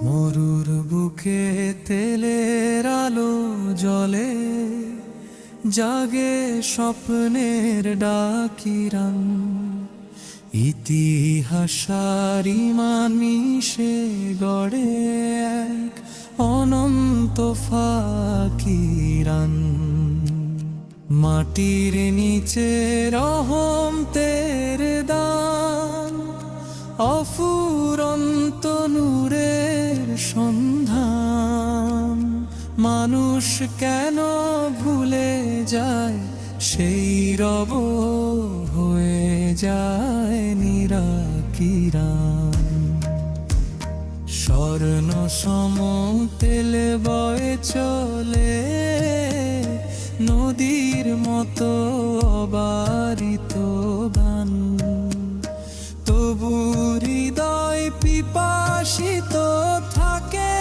মরুর বুকে তেলের আলো জ্বলে, জাগে স্বপ্নের ডাকিরান। ইতিহাসারি মানিসে গড়ে এক অনন্ত ফাকিরান। মাটির নিচে রহম তের দান, অফুরন্ত নূরের সন্ধান। মানুষ কেন ভুলে যায় সেই রব হয়ে যায় নিরাকিরান। স্বর্ণ সম তেল বয়ে চলে, নদীর মতো অবারিত গান। তবু হৃদয় পিপাসিত থাকে,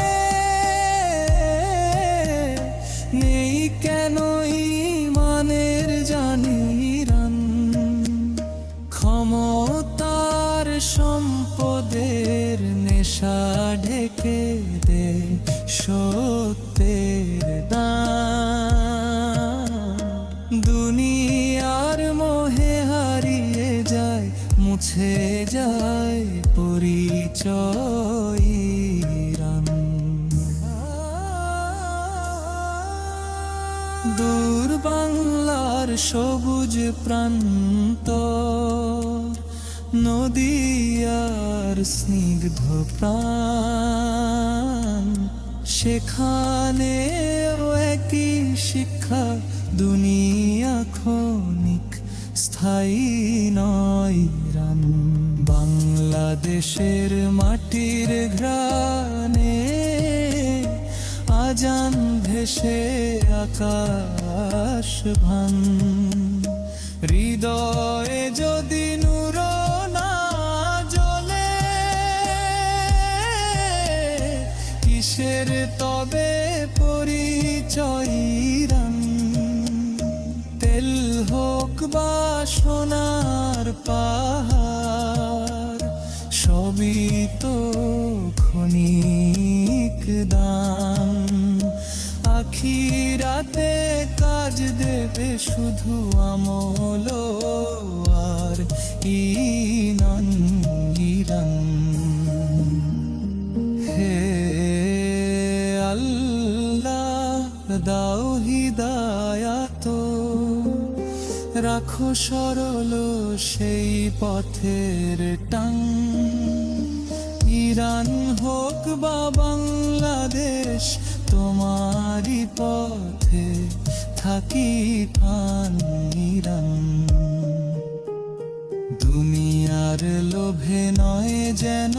নেই কেন ঈমানের জানিরান। ক্ষমতার সম্পদের নেশা ঢেকে দে সত্যের দান। দুনিয়ার মোহে হারিয়ে যায়, মুছে যায় পরিচয়। দূর বাংলার সবুজ প্রান্ত, নদী আর স্নিগ্ধ প্রাণ। সেখানে একই শিক্ষা, দুনিয়া ক্ষণিক স্থায়ী নয় রান। বাংলাদেশের মাটির ঘ্রাণে আজান ভেসে আকাশ ভান। হৃদয়ে যদি নূর না জ্বলে, কিসের তবে পরিচয় রান। তেল হোক বা সোনার পাহাড়, সবই তো ক্ষণিক দান। আখিরাতে কাজ দেবে শুধু আমল আর ঈমান। হে আল্লাহ, দাও হিদায়াত, রাখো সরল সেই পথের টান। ইরান হোক বা বাংলাদেশ, তোমারি পথে থাকি প্রাণীরান। দুনিয়ার লোভে নয় যেন